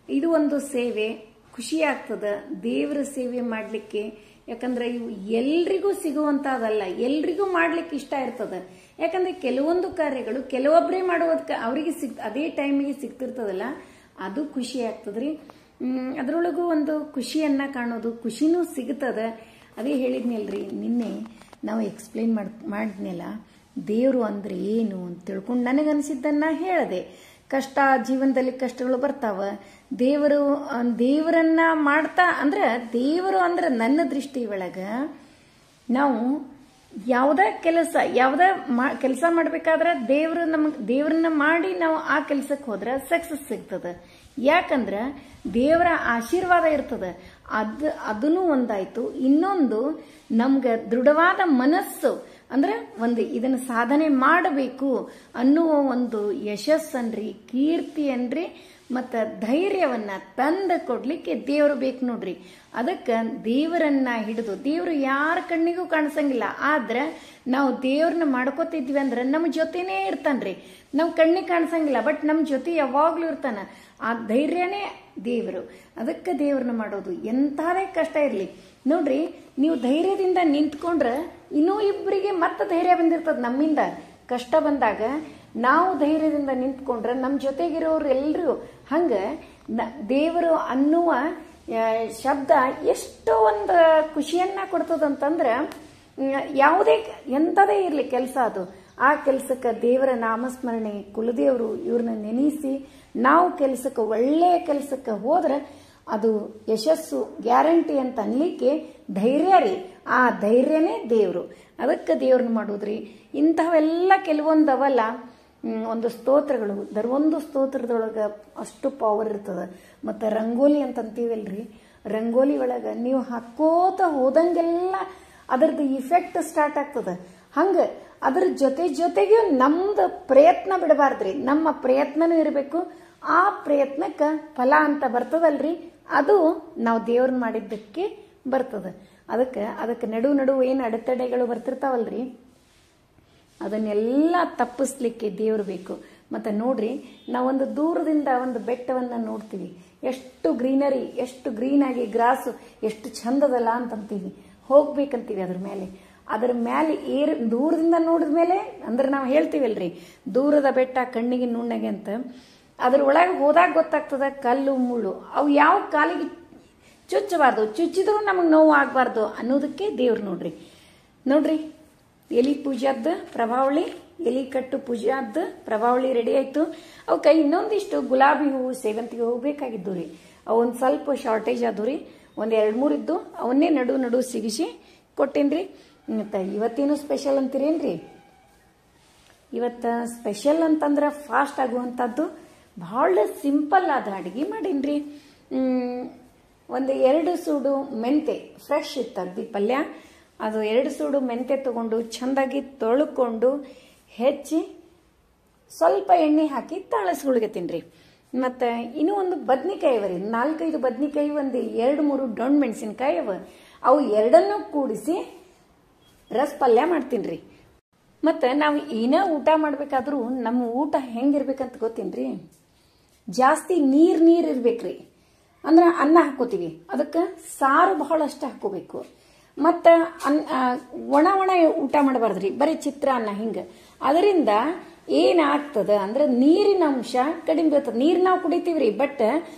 Speaker 1: ಇದು ಒಂದು ಸೇವೆ, ಖುಷಿ ಆಗ್ತದ ದೇವರ ಸೇವೆ ಮಾಡ್ಲಿಕ್ಕೆ. ಯಾಕಂದ್ರೆ ಇವು ಎಲ್ರಿಗೂ ಸಿಗುವಂತದಲ್ಲ, ಎಲ್ರಿಗೂ ಮಾಡ್ಲಿಕ್ಕೆ ಇಷ್ಟ ಇರ್ತದ. ಯಾಕಂದ್ರೆ ಕೆಲವೊಂದು ಕಾರ್ಯಗಳು ಕೆಲವೊಬ್ಬರೇ ಮಾಡುವುದಕ್ಕೆ ಅವರಿಗೆ ಅದೇ ಟೈಮಿಗೆ ಸಿಗ್ತಿರ್ತದಲ್ಲ, ಅದು ಖುಷಿ ಆಗ್ತದ್ರಿ. ಅದರೊಳಗೂ ಒಂದು ಖುಷಿಯನ್ನ ಕಾಣೋದು, ಖುಷಿನೂ ಸಿಗ್ತದ. ಅದೇ ಹೇಳಿದ್ನಲ್ರಿ ನಿನ್ನೆ ನಾವು ಎಕ್ಸ್ಪ್ಲೇನ್ ಮಾಡಿದ್ನಲ್ಲ, ದೇವರು ಅಂದ್ರೆ ಏನು ಅಂತ ತಿಳ್ಕೊಂಡು ನನಗನ್ಸಿದ್ದನ್ನ ಹೇಳಿದೆ. ಕಷ್ಟ, ಜೀವನದಲ್ಲಿ ಕಷ್ಟಗಳು ಬರ್ತಾವ. ದೇವರನ್ನ ಮಾಡ್ತಾ ಅಂದ್ರೆ, ದೇವರು ಅಂದ್ರೆ ನನ್ನ ದೃಷ್ಟಿ ಒಳಗ ನಾವು ಯಾವುದೇ ಕೆಲಸ ಮಾಡ್ಬೇಕಾದ್ರೆ ದೇವ್ರನ್ನ ಮಾಡಿ ನಾವು ಆ ಕೆಲ್ಸಕ್ಕೆ ಹೋದ್ರೆ ಸಕ್ಸಸ್ ಸಿಗ್ತದ. ಯಾಕಂದ್ರ ದೇವರ ಆಶೀರ್ವಾದ ಇರ್ತದ. ಅದನ್ನು ಒಂದಾಯ್ತು. ಇನ್ನೊಂದು ನಮ್ಗೆ ದೃಢವಾದ ಮನಸ್ಸು, ಅಂದ್ರೆ ಇದನ್ನ ಸಾಧನೆ ಮಾಡಬೇಕು ಅನ್ನುವ ಒಂದು ಯಶಸ್ಸನ್ರಿ, ಕೀರ್ತಿ ಅನ್ರಿ, ಮತ್ತ ಧೈರ್ಯವನ್ನ ತಂದು ಕೊಡ್ಲಿಕ್ಕೆ ದೇವರು ಬೇಕು ನೋಡ್ರಿ. ಅದಕ್ಕೆ ದೇವರನ್ನ ಹಿಡಿದು, ದೇವರು ಯಾರ ಕಣ್ಣಿಗೂ ಕಾಣಿಸಂಗಿಲ್ಲ, ಆದ್ರೆ ನಾವು ದೇವ್ರನ್ನ ಮಾಡ್ಕೋತಿದ್ವಿ ಅಂದ್ರೆ ನಮ್ಮ ಜೊತೆನೇ ಇರ್ತಾನ್ರಿ. ನಾವು ಕಣ್ಣಿಗೆ ಕಾಣಿಸಂಗಿಲ್ಲ, ಬಟ್ ನಮ್ಮ ಜೊತೆ ಯಾವಾಗ್ಲೂ ಇರ್ತಾನ. ಆ ಧೈರ್ಯನೇ ದೇವರು. ಅದಕ್ಕೆ ದೇವ್ರನ್ನ ಮಾಡೋದು. ಎಂಥದೇ ಕಷ್ಟ ಇರ್ಲಿ ನೋಡ್ರಿ, ನೀವು ಧೈರ್ಯದಿಂದ ನಿಂತ್ಕೊಂಡ್ರೆ ಇನ್ನೂ ಇಬ್ಬರಿಗೆ ಮತ್ತೆ ಧೈರ್ಯ ಬಂದಿರ್ತದ. ನಮ್ಮಿಂದ ಕಷ್ಟ ಬಂದಾಗ ನಾವು ಧೈರ್ಯದಿಂದ ನಿಂತ್ಕೊಂಡ್ರೆ ನಮ್ಮ ಜೊತೆಗಿರೋರು ಎಲ್ಲರೂ ಹಂಗ ದೇವರು ಅನ್ನುವ ಶಬ್ದ ಎಷ್ಟೋ ಒಂದು ಖುಷಿಯನ್ನ ಕೊಡ್ತದಂತಂದ್ರ, ಯಾವುದೇ ಎಂಥದೇ ಇರ್ಲಿ ಕೆಲಸ, ಅದು ಆ ಕೆಲಸಕ್ಕೆ ದೇವರ ನಾಮಸ್ಮರಣೆ, ಕುಲದೇವರು ಇವ್ರನ್ನ ನೆನೆಸಿ ನಾವು ಕೆಲಸಕ್ಕೆ, ಒಳ್ಳೆಯ ಕೆಲಸಕ್ಕೆ ಹೋದ್ರೆ ಅದು ಯಶಸ್ಸು ಗ್ಯಾರಂಟಿ ಅಂತ ಅನ್ಲಿಕ್ಕೆ ಧೈರ್ಯ ರೀ. ಆ ಧೈರ್ಯನೇ ದೇವರು. ಅದಕ್ಕೆ ದೇವ್ರನ್ನ ಮಾಡೋದ್ರಿ. ಇಂಥವೆಲ್ಲ ಕೆಲವೊಂದು ಅವಲ್ಲ, ಒಂದು ಸ್ತೋತ್ರಗಳು, ಒಂದು ಸ್ತೋತ್ರದೊಳಗೆ ಅಷ್ಟು ಪವರ್ ಇರ್ತದ. ಮತ್ತು ರಂಗೋಲಿ ಅಂತಂತೀವಲ್ರಿ, ರಂಗೋಲಿ ಒಳಗೆ ನೀವು ಹಾಕೋತ ಹೋದಂಗೆಲ್ಲ ಅದರದ್ದು ಇಫೆಕ್ಟ್ ಸ್ಟಾರ್ಟ್ ಆಗ್ತದ. ಹಂಗೆ ಅದ್ರ ಜೊತೆಗೆ ನಮ್ದು ಪ್ರಯತ್ನ ಬಿಡಬಾರ್ದ್ರಿ. ನಮ್ಮ ಪ್ರಯತ್ನನೂ ಇರಬೇಕು. ಆ ಪ್ರಯತ್ನಕ್ಕೆ ಫಲ ಅಂತ ಬರ್ತದಲ್ರಿ, ಅದು ನಾವು ದೇವ್ರನ್ನ ಮಾಡಿದ್ದಕ್ಕೆ ಬರ್ತದ. ಅದಕ್ಕೆ ನಡು ಏನು ಅಡೆತಡೆಗಳು ಬರ್ತಿರ್ತಾವಲ್ರಿ, ಅದನ್ನೆಲ್ಲ ತಪ್ಪಿಸ್ಲಿಕ್ಕೆ ದೇವ್ರು ಬೇಕು. ಮತ್ತು ನೋಡ್ರಿ, ನಾವೊಂದು ದೂರದಿಂದ ಒಂದು ಬೆಟ್ಟವನ್ನು ನೋಡ್ತೀವಿ, ಎಷ್ಟು ಗ್ರೀನರಿ, ಎಷ್ಟು ಗ್ರೀನಾಗಿ ಗ್ರಾಸು ಎಷ್ಟು ಚಂದದಲ್ಲ ಅಂತಂತೀವಿ, ಹೋಗ್ಬೇಕಂತೀವಿ ಅದ್ರ ಮೇಲೆ ದೂರದಿಂದ ನೋಡಿದ ಮೇಲೆ ಅಂದ್ರೆ ನಾವು ಹೇಳ್ತೀವಲ್ರಿ, ದೂರದ ಬೆಟ್ಟ ಕಣ್ಣಿಗೆ ನುಣ್ಣಗೆ ಅಂತ. ಅದ್ರ ಒಳಗೆ ಹೋದಾಗ ಗೊತ್ತಾಗ್ತದ ಕಲ್ಲು ಮುಳ್ಳು ಅವು ಯಾವ ಕಾಲಿಗೆ ಚುಚ್ಚಬಾರ್ದು, ಚುಚ್ಚಿದ್ರೂ ನಮಗೆ ನೋವು ಆಗಬಾರ್ದು ಅನ್ನೋದಕ್ಕೆ ದೇವ್ರು ನೋಡ್ರಿ ಎಲಿ ಪೂಜಾದ ಪ್ರಭಾವಳಿ, ಎಲಿ ಕಟ್ಟು ಪೂಜಾದ ಪ್ರಭಾವಳಿ ರೆಡಿ ಆಯ್ತು. ಅವಕ್ಕೆ ಇನ್ನೊಂದಿಷ್ಟು ಗುಲಾಬಿ ಹೂವು, ಸೇವಂತಿಗೆ ಹೂವು ಬೇಕಾಗಿದ್ದು ರೀ. ಅವು ಒಂದು ಸ್ವಲ್ಪ ಶಾರ್ಟೇಜ್ ಆದವು ರೀ, ಒಂದು 2-3 ಇದ್ದು ಅವನ್ನೇ ನಡು ಸಿಗಿಸಿ ಕೊಟ್ಟೇನ್ರಿ. ಮತ್ತು ಇವತ್ತೇನು ಸ್ಪೆಷಲ್ ಅಂತೀರೇನ್ರಿ? ಇವತ್ತು ಸ್ಪೆಷಲ್ ಅಂತಂದ್ರೆ ಫಾಸ್ಟ್ ಆಗುವಂಥದ್ದು, ಭಾಳ ಸಿಂಪಲ್ ಆದ ಅಡುಗೆ ಮಾಡೀನ್ರಿ. ಒಂದು 2 ಸೂಡು ಮೆಂತೆ ಫ್ರೆಶ್ ಇತ್ತು ಅಗ್ದಿ ಪಲ್ಯ, ಅದು 2 ಸೂಡು ಮೆಂತೆ ತಗೊಂಡು ಚೆಂದಾಗಿ ತೊಳ್ಕೊಂಡು ಹೆಚ್ಚಿ ಸ್ವಲ್ಪ ಎಣ್ಣೆ ಹಾಕಿ ತಾಳಸ್ಕೊಳ್ಗತ್ತೀನಿ. ಮತ್ತು ಇನ್ನೂ ಒಂದು ಬದ್ನಿಕಾಯಿ ಅವ ರೀ, 4-5 ಬದ್ನಿಕಾಯಿ, ಒಂದು 2-3 ಡೊಣ್ ಮೆಣಸಿನ್ಕಾಯಿ ಅವ, ಅವು ಎರಡನ್ನೂ ಕೂಡಿಸಿ ರಸ ಪಲ್ಯ ಮಾಡ್ತೀನಿ. ಮತ್ತು ನಾವು ಏನೇ ಊಟ ಮಾಡಬೇಕಾದ್ರೂ ನಮ್ಮ ಊಟ ಹೆಂಗಿರ್ಬೇಕಂತ ಗೊತ್ತೇನ್ರಿ? ಜಾಸ್ತಿ ನೀರು ಇರ್ಬೇಕ್ರಿ. ಅಂದ್ರೆ ಅನ್ನ ಹಾಕೋತೀವಿ, ಅದಕ್ಕೆ ಸಾರು ಬಹಳಷ್ಟು ಹಾಕೋಬೇಕು. ಮತ್ತು ಒಣ ಊಟ ಮಾಡಬಾರ್ದ್ರಿ, ಬರೀ ಚಿತ್ರಾನ್ನ ಹಿಂಗೆ. ಅದರಿಂದ ಏನಾಗ್ತದ ಅಂದ್ರೆ ನೀರಿನ ಅಂಶ ಕಡಿಮೆ ಬರ್ತದೆ. ನೀರು ನಾವು ಕುಡಿತೀವ್ರಿ, ಬಟ್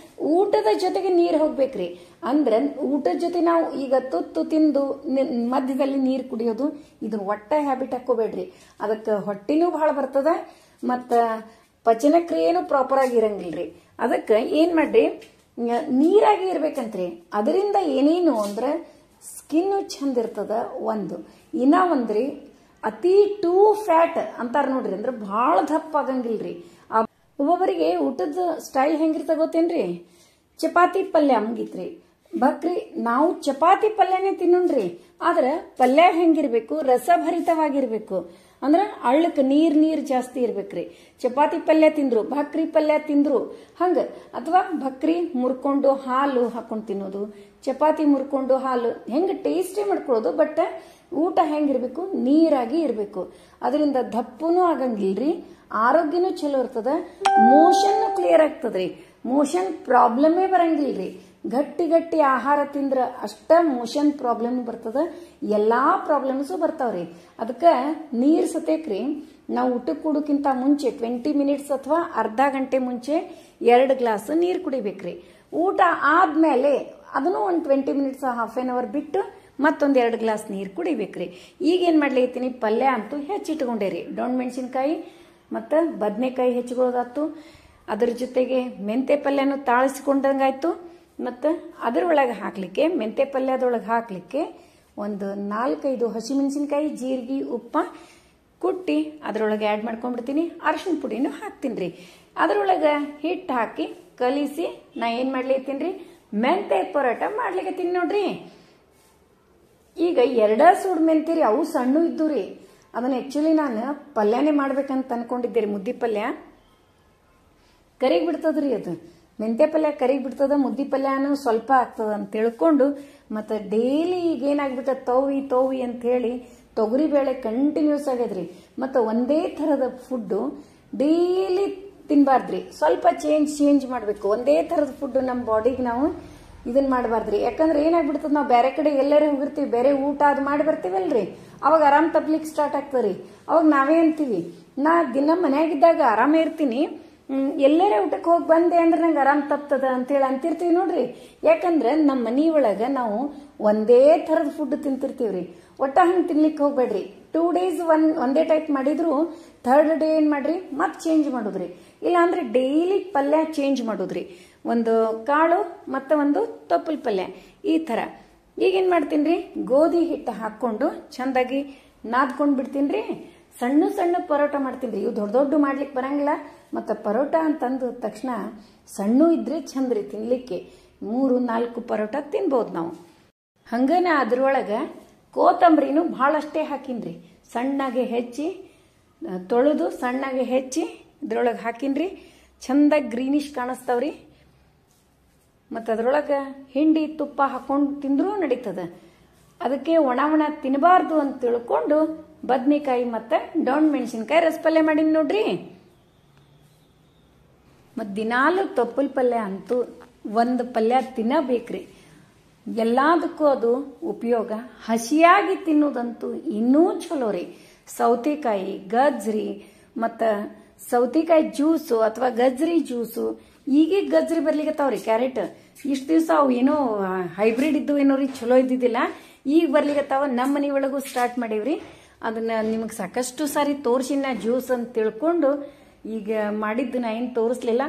Speaker 1: ಊಟದ ಜೊತೆಗೆ ನೀರು ಹೋಗ್ಬೇಕ್ರಿ. ಅಂದ್ರೆ ಊಟದ ಜೊತೆ ನಾವು ಈಗ ತುತ್ತು ತಿಂದು ಮಧ್ಯದಲ್ಲಿ ನೀರು ಕುಡಿಯೋದು, ಇದನ್ನ ಒಟ್ಟ ಹ್ಯಾಬಿಟ್ ಹಾಕೋಬೇಡ್ರಿ. ಅದಕ್ಕೆ ಹೊಟ್ಟಿನೂ ಬಹಳ ಬರ್ತದ, ಮತ್ತು ಪಚನ ಕ್ರಿಯೆನೂ ಪ್ರಾಪರ್ ಆಗಿ ಇರಂಗಿಲ್ರಿ. ಅದಕ್ಕೆ ಏನ್ ಮಾಡ್ರಿ, ನೀರಾಗಿ ಇರ್ಬೇಕಂತ್ರಿ. ಅದರಿಂದ ಏನೇನು ಅಂದ್ರೆ ಸ್ಕಿನ್ ಚಂದ ಇರ್ತದ ಒಂದು. ಇನ್ನ ಒಂದ್ರಿ, ಅತಿ ಟೂ ಫ್ಯಾಟ್ ಅಂತಾರ ನೋಡ್ರಿ, ಅಂದ್ರೆ ಬಹಳ ದಪ್ಪ ಆಗಂಗಿಲ್ರಿ. ಒಬ್ಬೊಬ್ಬರಿಗೆ ಊಟದ ಸ್ಟೈಲ್ ಹೆಂಗಿರ್ತ ಗೊತ್ತೇನ್ರಿ? ಚಪಾತಿ ಪಲ್ಯ ಮುಗಿತ್ರಿ, ಬಕ್ರಿ ನಾವು ಚಪಾತಿ ಪಲ್ಯನೇ ತಿನ್ನೋಣ್ರಿ, ಆದ್ರೆ ಪಲ್ಯ ಹೆಂಗಿರ್ಬೇಕು? ರಸಭರಿತವಾಗಿರ್ಬೇಕು. ಅಂದ್ರೆ ಅಳ್ಳಕ್ಕೆ ನೀರ್ ಜಾಸ್ತಿ ಇರ್ಬೇಕ್ರಿ. ಚಪಾತಿ ಪಲ್ಯ ತಿಂದ್ರು, ಭಕ್ರಿ ಪಲ್ಯ ತಿಂದ್ರು ಹಂಗ, ಅಥವಾ ಭಕ್ರಿ ಮುರ್ಕೊಂಡು ಹಾಲು ಹಾಕೊಂಡು ತಿನ್ನೋದು, ಚಪಾತಿ ಮುರ್ಕೊಂಡು ಹಾಲು, ಹೆಂಗ ಟೇಸ್ಟೇ ಮಾಡ್ಕೊಳ್ಳೋದು. ಬಟ್ ಊಟ ಹೆಂಗಿರ್ಬೇಕು? ನೀರಾಗಿ ಇರ್ಬೇಕು. ಅದರಿಂದ ದಪ್ಪನೂ ಆಗಂಗಿಲ್ರಿ, ಆರೋಗ್ಯನೂ ಚಲೋ ಇರ್ತದ, ಮೋಷನ್ ಕ್ಲಿಯರ್ ಆಗ್ತದ್ರಿ. ಮೋಷನ್ ಪ್ರಾಬ್ಲಮೇ ಬರಂಗಿಲ್ರಿ. ಗಟ್ಟಿ ಆಹಾರ ತಿಂದ್ರ ಅಷ್ಟ ಮೋಷನ್ ಪ್ರಾಬ್ಲಮ್ ಬರ್ತದ, ಎಲ್ಲಾ ಪ್ರಾಬ್ಲಮ್ಸು ಬರ್ತಾವ್ರಿ. ಅದಕ್ಕೆ ನೀರ್ ಸತೇಕ್ರಿ ನಾವು ಊಟಕ್ಕೆ ಕೊಡೋಕ್ಕಿಂತ ಮುಂಚೆ 20 ಮಿನಿಟ್ಸ್ ಅಥವಾ ಅರ್ಧ ಗಂಟೆ ಮುಂಚೆ 2 ಗ್ಲಾಸ್ ನೀರು ಕುಡಿಬೇಕ್ರಿ. ಊಟ ಆದ್ಮೇಲೆ ಅದನ್ನು ಒಂದು 20 ಮಿನಿಟ್ಸ್ ಹಾಫ್ ಆನ್ ಅವರ್ ಬಿಟ್ಟು ಮತ್ತೊಂದು 2 ಗ್ಲಾಸ್ ನೀರು ಕುಡಿಬೇಕ್ರಿ. ಈಗೇನ್ ಮಾಡ್ಲಿತ್ತೀನಿ, ಪಲ್ಯ ಅಂತೂ ಹೆಚ್ಚಿಟ್ಕೊಂಡೇರಿ. ಡೊಣ್ ಮೆಣಸಿನ್ಕಾಯಿ ಮತ್ತು ಬದನೆಕಾಯಿ ಹೆಚ್ಚಿಕೊಳ್ಳೋದಾಯ್ತು, ಅದ್ರ ಜೊತೆಗೆ ಮೆಂತೆ ಪಲ್ಯನೂ ತಾಳಿಸ್ಕೊಂಡಂಗಾಯ್ತು. ಮತ್ತು ಅದರೊಳಗೆ ಹಾಕ್ಲಿಕ್ಕೆ, ಮೆಂತೆ ಪಲ್ಯದೊಳಗೆ ಹಾಕ್ಲಿಕ್ಕೆ ಒಂದು 4-5 ಹಸಿಮೆಣಸಿನ್ಕಾಯಿ, ಜೀರಿಗೆ, ಉಪ್ಪ ಕುಟ್ಟಿ ಅದರೊಳಗೆ ಆ್ಯಡ್ ಮಾಡ್ಕೊಂಡ್ಬಿಡ್ತೀನಿ. ಅರಿಶಿನ ಪುಡಿನೂ ಹಾಕ್ತೀನಿ. ಅದರೊಳಗೆ ಹಿಟ್ಟು ಹಾಕಿ ಕಲಿಸಿ ನಾ ಏನು ಮಾಡ್ಲಿತ್ತೀನಿ ರೀ, ಮೆಂತೆ ಪರೋಟ ಮಾಡ್ಲಿಕ್ಕೆ ನೋಡ್ರಿ. ಈಗ 2 ಸೂಡು ಮೆಂತೆ ರೀ, ಅವು ಸಣ್ಣ ಇದ್ದು ರೀ. ಅದನ್ನ ಆಕ್ಚುಲಿ ನಾನು ಪಲ್ಯನೇ ಮಾಡ್ಬೇಕಂತ ಅನ್ಕೊಂಡಿದ್ದೆ ರೀ. ಮುದ್ದಿ ಪಲ್ಯ ಕರಿಗ್ ಬಿಡ್ತದ್ರಿ, ಅದು ಮೆಂತೆ ಪಲ್ಯ ಕರಿಗ್ ಬಿಡ್ತದ, ಮುದ್ದಿ ಪಲ್ಯನೂ ಸ್ವಲ್ಪ ಆಗ್ತದ ಅಂತ ತಿಳ್ಕೊಂಡು, ಮತ್ತು ಡೈಲಿ ಈಗ ಏನಾಗ್ಬಿಟ್ಟ ತೋವಿ ಅಂತ ಹೇಳಿ ತೊಗರಿ ಬೇಳೆ ಕಂಟಿನ್ಯೂಸ್ ಆಗ್ಯದ್ರಿ. ಮತ್ತು ಒಂದೇ ಥರದ ಫುಡ್ಡು ಡೈಲಿ ತಿನ್ಬಾರ್ದ್ರಿ, ಸ್ವಲ್ಪ ಚೇಂಜ್ ಮಾಡಬೇಕು. ಒಂದೇ ಥರದ ಫುಡ್ ನಮ್ಮ ಬಾಡಿಗೆ ನಾವು ಇದನ್ನ ಮಾಡಬಾರ್ದ್ರಿ. ಯಾಕಂದ್ರೆ ಏನಾಗ್ಬಿಡ್ತದ, ನಾವು ಬೇರೆ ಕಡೆ ಎಲ್ಲರೂ ಹೋಗಿರ್ತೀವಿ, ಬೇರೆ ಊಟ ಅದು ಮಾಡಿ ಬರ್ತೀವಲ್ರಿ, ಅವಾಗ ಆರಾಮ್ ತಪ್ಲಿಕ್ಕೆ ಸ್ಟಾರ್ಟ್ ಆಗ್ತದ್ರಿ. ಅವಾಗ ನಾವೇ ಅಂತೀವಿ, ನಾ ದಿನ ಮನ್ಯಾಗಿದ್ದಾಗ ಆರಾಮೇ ಇರ್ತೀನಿ, ಎಲ್ಲರೇ ಊಟಕ್ಕೆ ಹೋಗಿ ಬಂದೆ ಅಂದ್ರೆ ನಂಗೆ ಆರಾಮ್ ತಪ್ತದ ಅಂತೇಳಿ ಅಂತಿರ್ತೀವಿ ನೋಡ್ರಿ. ಯಾಕಂದ್ರೆ ನಮ್ಮ ಮನಿ ಒಳಗ ನಾವು ಒಂದೇ ಥರದ ಫುಡ್ ತಿಂತಿರ್ತೀವ್ರಿ. ಒಟ್ಟ ಹಂಗೆ ತಿನ್ಲಿಕ್ಕೆ ಹೋಗ್ಬೇಡ್ರಿ. 2 ಡೇಸ್ ಒಂದೇ ಟೈಪ್ ಮಾಡಿದ್ರು 3rd ಡೇ ಏನ್ ಮಾಡ್ರಿ, ಮತ್ತೆ ಚೇಂಜ್ ಮಾಡೋದ್ರಿ. ಇಲ್ಲ ಅಂದ್ರೆ ಡೈಲಿ ಪಲ್ಯ ಚೇಂಜ್ ಮಾಡೋದ್ರಿ. ಒಂದು ಕಾಳು ಮತ್ತೆ ಒಂದು ತೊಪ್ಪಲ್ ಪಲ್ಯ, ಈ ತರ. ಈಗೇನ್ ಮಾಡ್ತೀನಿ, ಗೋಧಿ ಹಿಟ್ಟು ಹಾಕೊಂಡು ಚಂದಾಗಿ ನಾದ್ಕೊಂಡ್ ಬಿಡ್ತೀನಿ. ಸಣ್ಣ ಪರೋಟ ಮಾಡ್ತೀನಿ. ಇವು ದೊಡ್ಡ ಮಾಡ್ಲಿಕ್ಕೆ ಬರಂಗಿಲ್ಲ. ಮತ್ತು ಪರೋಟ ಅಂತಂದ ತಕ್ಷಣ ಸಣ್ಣ ಇದ್ರೆ ಚಂದ್ರಿ ತಿನ್ಲಿಕ್ಕೆ. 3-4 ಪರೋಟ ತಿನ್ಬೋದು ನಾವು. ಹಂಗನ ಅದ್ರೊಳಗೆ ಕೋತಂಬರಿನೂ ಭಾಳಷ್ಟೇ ಹಾಕಿನ್ರಿ. ಸಣ್ಣಗೆ ಹೆಚ್ಚಿ ತೊಳೆದು ಸಣ್ಣಗೆ ಹೆಚ್ಚಿ ಇದ್ರೊಳಗೆ ಹಾಕಿನ್ರಿ. ಚಂದಾಗಿ ಗ್ರೀನಿಶ್ ಕಾಣಿಸ್ತಾವ್ರಿ. ಮತ್ತು ಅದ್ರೊಳಗೆ ಹಿಂಡಿ ತುಪ್ಪ ಹಾಕೊಂಡು ತಿಂದ್ರೂ ನಡೀತದ. ಅದಕ್ಕೆ ಒಣ ಒಣ ತಿನ್ನಬಾರ್ದು ಅಂತ ತಿಳ್ಕೊಂಡು ಬದ್ನಿಕಾಯಿ ಮತ್ತು ಡೊಣ್ ಮೆಣಸಿನ್ಕಾಯಿ ರಸಪಲ್ಯ ಮಾಡೀನಿ ನೋಡ್ರಿ. ಮತ್ತು ದಿನಾಲು ತೊಪ್ಪಲ್ ಪಲ್ಯ ಅಂತೂ ಒಂದು ಪಲ್ಯ ತಿನ್ನಬೇಕ್ರಿ. ಎಲ್ಲದಕ್ಕೂ ಅದು ಉಪಯೋಗ. ಹಸಿಯಾಗಿ ತಿನ್ನೋದಂತೂ ಇನ್ನೂ ಚಲೋ ರೀ. ಸೌತೆಕಾಯಿ, ಗಜ್ರಿ ಮತ್ತು ಸೌತೆಕಾಯಿ ಜ್ಯೂಸು ಅಥವಾ ಗಜ್ರಿ ಜ್ಯೂಸು. ಈಗೀಗ ಗಜ್ರಿ ಬರ್ಲಿಕತ್ತಾವ್ರಿ, ಕ್ಯಾರೆಟ್. ಇಷ್ಟು ದಿವಸ ಅವು ಏನೋ ಹೈಬ್ರಿಡ್ ಇದ್ದು ಏನೋ ರೀ, ಚಲೋ ಇದ್ದಿದ್ದಿಲ್ಲ. ಈಗ ಬರ್ಲಿಕತ್ತಾವ. ನಮ್ಮ ಮನೆ ಒಳಗೂ ಸ್ಟಾರ್ಟ್ ಮಾಡೀವ್ರಿ. ಅದನ್ನ ನಿಮಗೆ ಸಾಕಷ್ಟು ಸಾರಿ ತೋರಿಸಿನ ಜ್ಯೂಸ್ ಅಂತ ತಿಳ್ಕೊಂಡು ಈಗ ಮಾಡಿದ್ದು ನಾ ಏನು ತೋರಿಸ್ಲಿಲ್ಲ.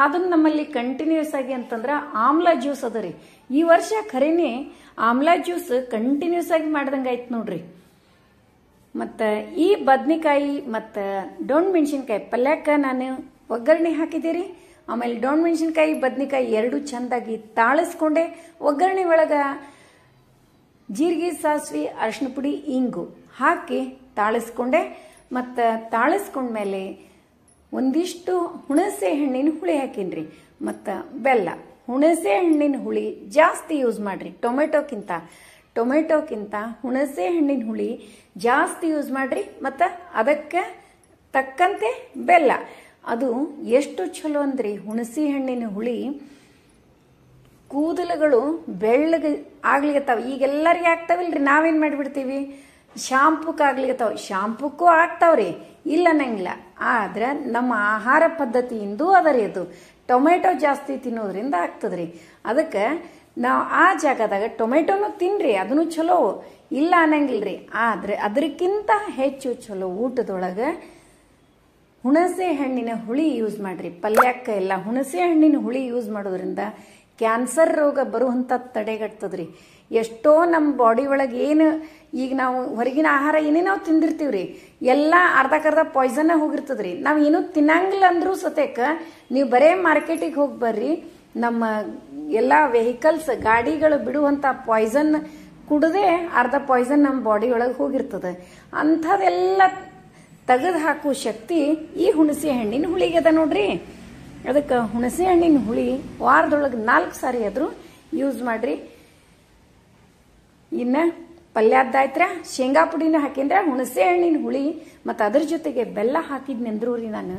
Speaker 1: ಅದನ್ನ ನಮ್ಮಲ್ಲಿ ಕಂಟಿನ್ಯೂಸ್ ಆಗಿ ಅಂತಂದ್ರೆ ಆಮ್ಲಾ ಜ್ಯೂಸ್ ಅದ ರೀ. ಈ ವರ್ಷ ಖರೇನೆ ಆಮ್ಲಾ ಜ್ಯೂಸ್ ಕಂಟಿನ್ಯೂಸ್ ಆಗಿ ಮಾಡ್ದಂಗೆ ಆಯ್ತು ನೋಡ್ರಿ. ಮತ್ತು ಈ ಬದ್ನಿಕಾಯಿ ಮತ್ತು ಡೊಣ್ ಮೆಣಸಿನ್ಕಾಯಿ ಪಲ್ಯಕ್ಕೆ ನಾನು ಒಗ್ಗರಣೆ ಹಾಕಿದ್ದೀರಿ. ಆಮೇಲೆ ಡೊಣ್ ಮೆಣಸಿನ್ಕಾಯಿ ಬದ್ನಿಕಾಯಿ ಎರಡು ಚೆಂದಾಗಿ ತಾಳಿಸ್ಕೊಂಡೆ. ಒಗ್ಗರಣೆ ಒಳಗೆ ಜೀರಿಗೆ, ಸಾಸಿವೆ, ಅರಿಶಿನ ಪುಡಿ, ಇಂಗು ಹಾಕಿ ತಾಳಿಸ್ಕೊಂಡೆ. ಮತ್ತು ತಾಳಿಸ್ಕೊಂಡ್ಮೇಲೆ ಒಂದಿಷ್ಟು ಹುಣಸೆ ಹಣ್ಣಿನ ಹುಳಿ ಹಾಕೀನ್ರಿ ಮತ್ತು ಬೆಲ್ಲ. ಹುಣಸೆ ಹಣ್ಣಿನ ಹುಳಿ ಜಾಸ್ತಿ ಯೂಸ್ ಮಾಡ್ರಿ ಟೊಮೆಟೊಕ್ಕಿಂತ ಹುಣಸೆ ಹಣ್ಣಿನ ಹುಳಿ ಜಾಸ್ತಿ ಯೂಸ್ ಮಾಡ್ರಿ. ಮತ್ತು ಅದಕ್ಕೆ ತಕ್ಕಂತೆ ಬೆಲ್ಲ. ಅದು ಎಷ್ಟು ಚಲೋ ಅಂದ್ರಿ, ಹುಣಸೆ ಹಣ್ಣಿನ ಹುಳಿ ಕೂದಲುಗಳು ಬೆಳ್ಳಗೆ ಆಗ್ಲಿಕತ್ತಾವ. ಈಗೆಲ್ಲರಿಗೆ ಆಗ್ತಾವಿಲ್ರಿ, ನಾವೇನು ಮಾಡಿಬಿಡ್ತೀವಿ, ಶಾಂಪುಕ್ ಆಗ್ಲಿಕತ್ತಾವ. ಶಾಂಪುಕ್ಕೂ ಆಗ್ತಾವ್ರಿ, ಇಲ್ಲ ಅನ್ನಂಗಿಲ್ಲ. ಆದ್ರೆ ನಮ್ಮ ಆಹಾರ ಪದ್ಧತಿಯಿಂದೂ ಅದರಿ. ಅದು ಟೊಮೆಟೊ ಜಾಸ್ತಿ ತಿನ್ನೋದ್ರಿಂದ ಆಗ್ತದ್ರಿ. ಅದಕ್ಕೆ ನಾವು ಆ ಜಾಗದಾಗ ಟೊಮೆಟೊನು ತಿನ್ರಿ, ಅದನ್ನು ಚಲೋ, ಇಲ್ಲ ಅನ್ನಂಗಿಲ್ರಿ. ಆದ್ರೆ ಅದಕ್ಕಿಂತ ಹೆಚ್ಚು ಚಲೋ ಊಟದೊಳಗೆ ಹುಣಸೆ ಹಣ್ಣಿನ ಹುಳಿ ಯೂಸ್ ಮಾಡ್ರಿ. ಪಲ್ಯಕ್ಕೆ ಎಲ್ಲ ಹುಣಸೆ ಹಣ್ಣಿನ ಹುಳಿ ಯೂಸ್ ಮಾಡೋದ್ರಿಂದ ಕ್ಯಾನ್ಸರ್ ರೋಗ ಬರುವಂಥ ತಡೆಗಟ್ತದ್ರಿ. ಎಷ್ಟೋ ನಮ್ಮ ಬಾಡಿ ಒಳಗೆ ಏನು ಈಗ ನಾವು ಹೊರಗಿನ ಆಹಾರ ಏನೇ ನಾವು ತಿಂದಿರ್ತೀವ್ರಿ, ಎಲ್ಲ ಅರ್ಧಕ್ಕರ್ಧ ಪಾಯ್ಸನ್ ಹೋಗಿರ್ತದ್ರಿ. ನಾವು ಏನೂ ತಿನ್ನಂಗಿಲ್ಲ ಅಂದ್ರೂ ಸತೇಕ ನೀವು ಬರೇ ಮಾರ್ಕೆಟಿಗೆ ಹೋಗಿ ಬರ್ರಿ, ನಮ್ಮ ಎಲ್ಲ ವೆಹಿಕಲ್ಸ್ ಗಾಡಿಗಳು ಬಿಡುವಂಥ ಪಾಯ್ಸನ್ ಕುಡದೆ ಅರ್ಧ ಪಾಯ್ಸನ್ ನಮ್ಮ ಬಾಡಿ ಒಳಗೆ ಹೋಗಿರ್ತದೆ. ಅಂಥದೆಲ್ಲ ತೆಗೆದು ಹಾಕುವ ಶಕ್ತಿ ಈ ಹುಣಸೆ ಹಣ್ಣಿನ ಹುಳಿಗೆ ಅದ ನೋಡ್ರಿ. ಅದಕ್ಕೆ ಹುಣಸೆ ಹಣ್ಣಿನ ಹುಳಿ ವಾರದೊಳಗೆ 4 ಸಾರಿ ಆದರೂ ಯೂಸ್ ಮಾಡ್ರಿ. ಇನ್ನು ಪಲ್ಯದ್ದಾಯ್ತ್ರ ಶೇಂಗಾ ಪುಡಿನ ಹಾಕಿದ್ರೆ ಹುಣಸೆ ಹಣ್ಣಿನ ಹುಳಿ ಮತ್ತು ಅದ್ರ ಜೊತೆಗೆ ಬೆಲ್ಲ ಹಾಕಿದ್ನೆಂದ್ರೂ ರೀ ನಾನು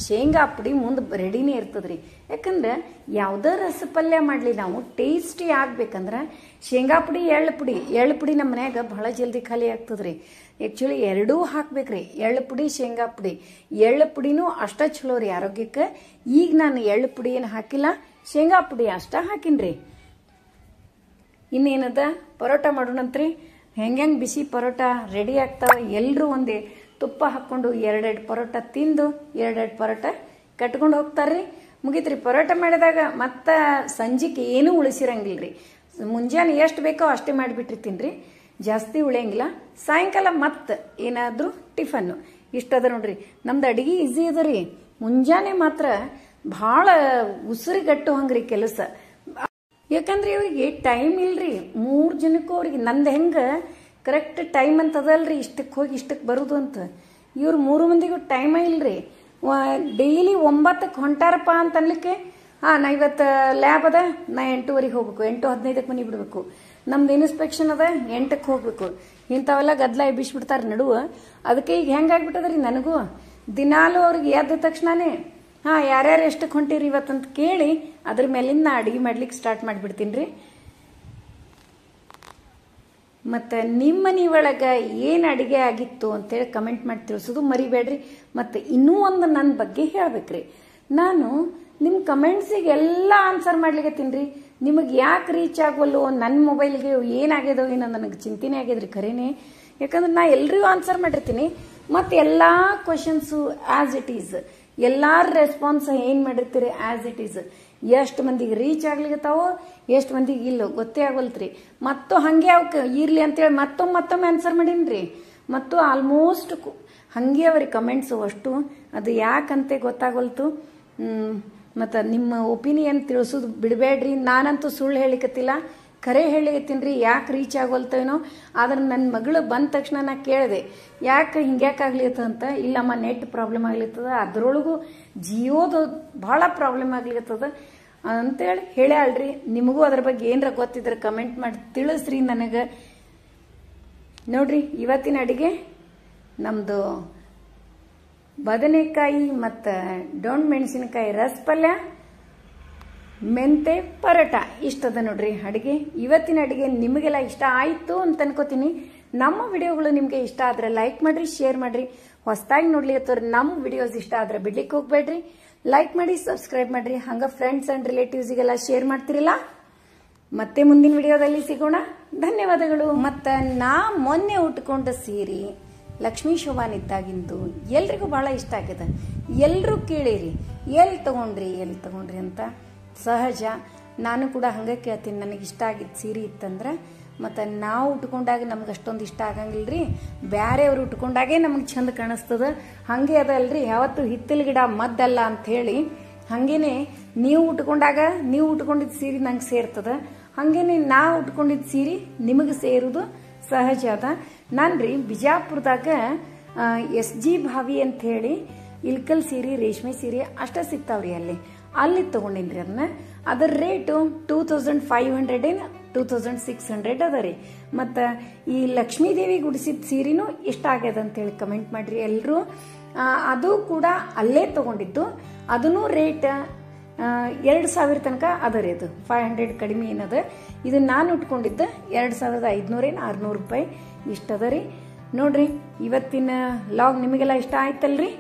Speaker 1: ಶೇಂಗಾ ಪುಡಿ ಮುಂದೆ ರೆಡಿನೇ ಇರ್ತದ್ರಿ. ಯಾಕಂದ್ರೆ ಯಾವುದೇ ರಸಪಲ್ಯ ಮಾಡಲಿ ನಾವು ಟೇಸ್ಟಿ ಆಗ್ಬೇಕಂದ್ರೆ ಶೇಂಗಾ ಪುಡಿ, ಎಳ್ಳು ಪುಡಿ ನಮ್ಮ ಮನ್ಯಾಗ ಬಹಳ ಜಲ್ದಿ ಖಾಲಿ ಆಗ್ತದ್ರಿ. ಆ್ಯಕ್ಚುಲಿ ಎರಡೂ ಹಾಕ್ಬೇಕ್ರಿ, ಎಳ್ಳು ಪುಡಿ, ಶೇಂಗಾ ಪುಡಿ. ಎಳ್ಳು ಪುಡಿನೂ ಅಷ್ಟ ಚಲೋ ರೀ ಆರೋಗ್ಯಕ್ಕೆ. ಈಗ ನಾನು ಎಳ್ಳು ಪುಡಿ ಏನು ಹಾಕಿಲ್ಲ, ಶೇಂಗಾ ಪುಡಿ ಅಷ್ಟ ಹಾಕಿನ್ರಿ. ಇನ್ನೇನದ ಪರೋಟ ಮಾಡೋಣಂತ್ರಿ. ಹೆಂಗೆ ಬಿಸಿ ಪರೋಟ ರೆಡಿ ಆಗ್ತಾವ. ಎಲ್ಲರೂ ಒಂದೇ ತುಪ್ಪ ಹಾಕ್ಕೊಂಡು 2 ಪರೋಟ ತಿಂದು 2 ಪರೋಟ ಕಟ್ಕೊಂಡು ಹೋಗ್ತಾರ್ರಿ. ಮುಗಿತ್ರಿ ಪರೋಟ ಮಾಡಿದಾಗ. ಮತ್ತು ಸಂಜೆಗೆ ಏನೂ ಉಳಿಸಿರಂಗಿಲ್ರಿ. ಮುಂಜಾನೆ ಎಷ್ಟು ಬೇಕೋ ಅಷ್ಟೇ ಮಾಡಿಬಿಟ್ಟಿರ್ತೀನಿ ರೀ, ಜಾಸ್ತಿ ಉಳಿಯಂಗಿಲ್ಲ. ಸಾಯಂಕಾಲ ಮತ್ತೆ ಏನಾದರೂ ಟಿಫನ್ನು. ಇಷ್ಟದ ನೋಡ್ರಿ ನಮ್ದು ಅಡುಗೆ ಈಸಿ ಅದ ರೀ. ಮುಂಜಾನೆ ಮಾತ್ರ ಭಾಳ ಉಸಿರುಗಟ್ಟು ಹಂಗ್ರಿ ಕೆಲಸ. ಯಾಕಂದ್ರೆ ಇವ್ರಿಗೆ ಟೈಮ್ ಇಲ್ರಿ. 3 ಜನಕ್ಕೂ ಅವ್ರಿಗೆ ನಂದು ಹೆಂಗೆ ಕರೆಕ್ಟ್ ಟೈಮ್ ಅಂತ ಅದಲ್ರಿ, ಇಷ್ಟಕ್ಕೆ ಹೋಗಿ ಇಷ್ಟಕ್ಕೆ ಬರೋದು ಅಂತ. ಇವ್ರು 3 ಮಂದಿಗೂ ಟೈಮ ಇಲ್ರಿ. ಡೈಲಿ 9ಕ್ಕೆ ಹೊಂಟಾರಪ್ಪ ಅಂತ ಅನ್ಲಿಕ್ಕೆ ನಾ ಇವತ್ತು ಲ್ಯಾಬ್ ಅದ, ನಾ 8:15 ಹೋಗ್ಬೇಕು, 8:15ಕ್ಕೆ ಮನೆ ಬಿಡ್ಬೇಕು. ನಮ್ದು ಇನ್ಸ್ಪೆಕ್ಷನ್ ಅದ, 8ಕ್ಕೆ ಹೋಗ್ಬೇಕು. ಇಂಥವೆಲ್ಲ ಗದ್ದಲ ಎಬ್ಬಿಸ್ಬಿಡ್ತಾರೆ ನಡುವ. ಅದಕ್ಕೆ ಈಗ ಹೆಂಗಾಗ್ಬಿಟ್ಟದ್ರಿ ನನಗೂ ದಿನಾಲೂ ಅವ್ರಿಗೆ ಎದ್ದ ತಕ್ಷಣನೇ ಯಾರ್ಯಾರು ಎಷ್ಟಕ್ಕೆ ಹೊಂಟಿರಿ ಇವತ್ತಂತ ಕೇಳಿ ಅದ್ರ ಮೇಲಿಂದ ನಾ ಅಡುಗೆ ಮಾಡ್ಲಿಕ್ಕೆ ಸ್ಟಾರ್ಟ್ ಮಾಡಿಬಿಡ್ತೀನಿ ರೀ. ಮತ್ತು ನಿಮ್ಮ ಮನೆ ಒಳಗೆ ಏನು ಅಡುಗೆ ಆಗಿತ್ತು ಅಂತೇಳಿ ಕಮೆಂಟ್ ಮಾಡಿ ತಿಳಿಸೋದು ಮರಿಬೇಡ್ರಿ. ಮತ್ತು ಇನ್ನೂ ಒಂದು ನನ್ನ ಬಗ್ಗೆ ಹೇಳ್ಬೇಕ್ರಿ. ನಾನು ನಿಮ್ಮ ಕಮೆಂಟ್ಸಿಗೆಲ್ಲ ಆನ್ಸರ್ ಮಾಡ್ಲಿಕ್ಕತ್ತೀನಿ ರೀ. ನಿಮಗೆ ಯಾಕೆ ರೀಚ್ ಆಗೋಲ್ಲೋ ನನ್ನ ಮೊಬೈಲ್ಗೆ ಏನಾಗ್ಯದೋ ಏನೋ ನನಗೆ ಚಿಂತೆನೇ ಆಗ್ಯದ್ರಿ ಖರೇನೆ. ಯಾಕಂದ್ರೆ ನಾ ಎಲ್ರಿಗೂ ಆನ್ಸರ್ ಮಾಡಿರ್ತೀನಿ. ಮತ್ತು ಎಲ್ಲ ಕ್ವಶನ್ಸು ಆ್ಯಸ್ ಇಟ್ ಈಸ್, ಎಲ್ಲಾರ ರೆಸ್ಪಾನ್ಸ್ ಏನು ಮಾಡಿರ್ತೀರಿ ಆ್ಯಸ್ ಇಟ್ ಈಸ್. ಎಷ್ಟು ಮಂದಿಗೆ ರೀಚ್ ಆಗ್ಲಿಕತ್ತಾವೋ ಎಷ್ಟು ಮಂದಿಗೆ ಇಲ್ಲೋ ಗೊತ್ತೇ ಆಗೋಲ್ತ್ರಿ. ಮತ್ತು ಹಾಗೆ ಅವಕ್ಕೆ ಇರಲಿ ಅಂತೇಳಿ ಮತ್ತೊಮ್ಮೆ ಆನ್ಸರ್ ಮಾಡೀನಿ ರೀ. ಮತ್ತು ಆಲ್ಮೋಸ್ಟ್ ಹಾಗೆ ಅವ್ರಿ ಕಮೆಂಟ್ಸು ಅಷ್ಟು. ಅದು ಯಾಕಂತೆ ಗೊತ್ತಾಗೋಲ್ತು. ಮತ್ತು ನಿಮ್ಮ ಒಪಿನಿಯನ್ ತಿಳಿಸೋದು ಬಿಡಬೇಡ್ರಿ. ನಾನಂತೂ ಸುಳ್ಳು ಹೇಳಿಕತ್ತಿಲ್ಲ, ಖರೆ ಹೇಳಿಕತ್ತೀನಿ ರೀ. ಯಾಕೆ ರೀಚ್ ಆಗೋಲ್ತೇನೋ. ಆದ್ರೆ ನನ್ನ ಮಗಳು ಬಂದ ತಕ್ಷಣ ನಾ ಕೇಳಿದೆ ಯಾಕೆ ಹಿಂಗ್ಯಾಕೆ ಆಗ್ಲಿತ್ತದ ಅಂತ. ಇಲ್ಲಮ್ಮ ನೆಟ್ ಪ್ರಾಬ್ಲಮ್ ಆಗ್ಲಿತ್ತದ, ಅದರೊಳಗೂ ಜಿಯೋದು ಭಾಳ ಪ್ರಾಬ್ಲಮ್ ಆಗ್ಲಿತ್ತದ. ಅಂತೇಳಿ ಹೇಳ್ಯಾಳ್ರಿ. ನಿಮಗೂ ಅದ್ರ ಬಗ್ಗೆ ಏನರ ಗೊತ್ತಿದ್ರೆ ಕಮೆಂಟ್ ಮಾಡಿ ತಿಳಿಸ್ರಿ ನನಗೆ. ನೋಡ್ರಿ ಇವತ್ತಿನ ಅಡಿಗೆ ನಮ್ದು ಬದನೆಕಾಯಿ ಮತ್ತು ಡೊಣ್ ಮೆಣಸಿನಕಾಯಿ ರಸ ಪಲ್ಯ, ಮೆಂತೆ ಪರೋಟ ಇಷ್ಟದ ನೋಡ್ರಿ ಅಡಿಗೆ. ಇವತ್ತಿನ ಅಡಿಗೆ ನಿಮಗೆಲ್ಲ ಇಷ್ಟ ಆಯಿತು ಅಂತ ಅನ್ಕೋತೀನಿ. ನಮ್ಮ ವಿಡಿಯೋಗಳು ನಿಮಗೆ ಇಷ್ಟ ಆದ್ರೆ ಲೈಕ್ ಮಾಡ್ರಿ, ಶೇರ್ ಮಾಡ್ರಿ. ಹೊಸದಾಗಿ ನೋಡ್ಲಿಕ್ಕೆ ನಮ್ಮ ವಿಡಿಯೋಸ್ ಇಷ್ಟ ಆದ್ರೆ ಬಿಡ್ಲಿಕ್ಕೆ ಹೋಗ್ಬೇಡ್ರಿ. ಲೈಕ್ ಮಾಡಿ, ಸಬ್ಸ್ಕ್ರೈಬ್ ಮಾಡ್ರಿ. ಹಂಗ ಫ್ರೆಂಡ್ಸ್ ಅಂಡ್ ರಿಲೇಟಿವ್ಸ್ಗೆಲ್ಲ ಶೇರ್ ಮಾಡ್ತಿರಲ್ಲ. ಮತ್ತೆ ಮುಂದಿನ ವಿಡಿಯೋದಲ್ಲಿ ಸಿಗೋಣ. ಧನ್ಯವಾದಗಳು. ಮತ್ತು ನಾ ಮೊನ್ನೆ ಉಟ್ಕೊಂಡ ಸೀರೆ ಲಕ್ಷ್ಮೀ ಶೋಭಾನ್ ಇದ್ದಾಗಿಂದು ಎಲ್ರಿಗೂ ಬಹಳ ಇಷ್ಟ ಆಗಿದೆ. ಎಲ್ಲರೂ ಕೇಳಿರಿ ಎಲ್ಲಿ ತಗೊಂಡ್ರಿ ಅಂತ. ಸಹಜ, ನಾನು ಕೂಡ ಹಂಗೆ ಕೇಳ್ತೀನಿ. ನನಗೆ ಇಷ್ಟ ಆಗಿದ್ದ ಸೀರೆ ಇತ್ತಂದ್ರೆ. ಮತ್ತು ನಾವು ಉಟ್ಕೊಂಡಾಗ ನಮ್ಗೆ ಅಷ್ಟೊಂದು ಇಷ್ಟ ಆಗಂಗಿಲ್ರಿ, ಬೇರೆಯವ್ರು ಉಟ್ಕೊಂಡಾಗೆ ನಮಗೆ ಚಂದ ಕಾಣಿಸ್ತದ. ಹಾಗೆ ಅದಲ್ರಿ, ಯಾವತ್ತು ಹಿತ್ತಲ ಗಿಡ ಮದ್ದಲ್ಲ ಅಂತ ಹೇಳಿ ಹಾಗೇನೆ ನೀವು ಉಟ್ಕೊಂಡಿದ್ದ ಸೀರೆ ನಂಗೆ ಸೇರ್ತದ. ಹಾಗೇನೆ ನಾ ಉಟ್ಕೊಂಡಿದ್ದ ಸೀರೆ ನಿಮಗೆ ಸೇರುವುದು ಸಹಜ ಅದ. ನಾನು ರೀ ಬಿಜಾಪುರದಾಗ SG ಭಾವಿ ಅಂತ ಹೇಳಿ ಇಲ್ಕಲ್ ಸೀರೆ, ರೇಷ್ಮೆ ಸೀರೆ ಅಷ್ಟ ಸಿಗ್ತಾವ್ರಿ. ಅಲ್ಲಿ ತಗೊಂಡಿನ್ರಿ ಅದನ್ನ. ಅದರ ರೇಟು 2500 2600 ಅದ ರೀ. ಮತ್ತು ಈ ಲಕ್ಷ್ಮೀದೇವಿ ಗುಡಿಸಿದ ಸೀರೆನೂ ಇಷ್ಟ ಆಗ್ಯದ ಅಂತೇಳಿ ಕಮೆಂಟ್ ಮಾಡ್ರಿ ಎಲ್ಲರೂ. ಅದು ಕೂಡ ಅಲ್ಲೇ ತಗೊಂಡಿದ್ದು. ಅದನ್ನೂ ರೇಟ್ 2000 ತನಕ ಅದ ರೀ. ಅದು 500 ಕಡಿಮೆ ಏನದ. ಇದು ನಾನು ಉಟ್ಕೊಂಡಿದ್ದ 2500 600 ರೂಪಾಯಿ ಇಷ್ಟದ ರೀ. ನೋಡ್ರಿ ಇವತ್ತಿನ ಲಾಗ್ ನಿಮಗೆಲ್ಲ ಇಷ್ಟ ಆಯ್ತಲ್ರಿ.